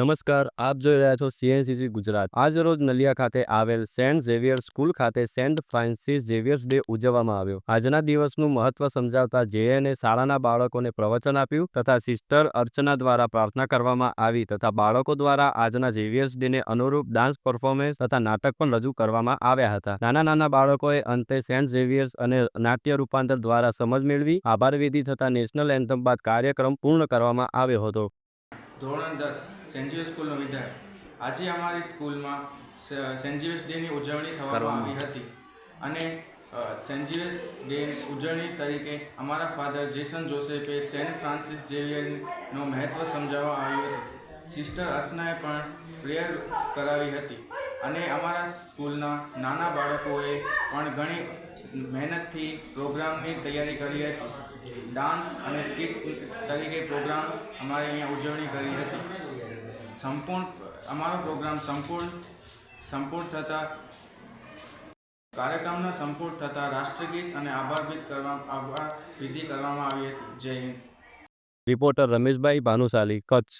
નમસ્કાર, આપ જોઈ રહ્યા છો સીએનસીસી ગુજરાત। આજ રોજ નલિયા ખાતે આવેલ સેન્ટ ઝેવિયર સ્કૂલ ખાતે સેન્ટ ફ્રાન્સિસ ઝેવિયર્સ ડે ઉજવવામાં આવ્યો। આજના દિવસનું મહત્વ સમજાવતા જેએને શાળાના બાળકોને પ્રવચન આપ્યું તથા સિસ્ટર અર્ચના દ્વારા પ્રાર્થના કરવામાં આવી તથા બાળકો દ્વારા આજના ઝેવિયર્સ ડેને અનુરૂપ ડાન્સ પરફોર્મન્સ તથા નાટક પણ રજૂ કરવામાં આવ્યા હતા। નાના બાળકોએ અંતે સેન્ટ ઝેવિયર્સ અને નાટ્ય રૂપાંતર દ્વારા સમજ મેળવી આભાર વિધિ થતા નેશનલ એન્થમ બાદ કાર્યક્રમ પૂર્ણ કરવામાં આવ્યો હતો। ધોરણ 10 સેન્ટ ઝેવિયર્સ સ્કૂલનો વિદ્યાર્થી। આજે અમારી સ્કૂલમાં સેન્ટ ઝેવિયર્સ ડેની ઉજવણી થવામાં આવી હતી અને સેન્ટ ઝેવિયર્સ ડે ઉજવણી તરીકે અમારા ફાધર જેસન જોસેફે સેન્ટ ફ્રાન્સિસ ઝેવિયરનું મહત્ત્વ સમજાવવામાં આવ્યું હતું। સિસ્ટર અર્ચનાએ પણ પ્રેયર કરાવી હતી અને અમારા સ્કૂલના નાના બાળકોએ પણ ઘણી મહેનતથી પ્રોગ્રામની તૈયારી કરી હતી। ડાન્સ અને સ્કિટ તરીકે પ્રોગ્રામ અમારે અહીંયા ઉજવણી કરી હતી। અમારો પ્રોગ્રામ સંપૂર્ણ થતાં કાર્યક્રમના સંપૂર્ણ થતાં રાષ્ટ્રગીત અને આભાર વિધિ કરવામાં આવી હતી। જય હિન્દ। રિપોર્ટર રમેશભાઈ ભાનુશાલી, કચ્છ।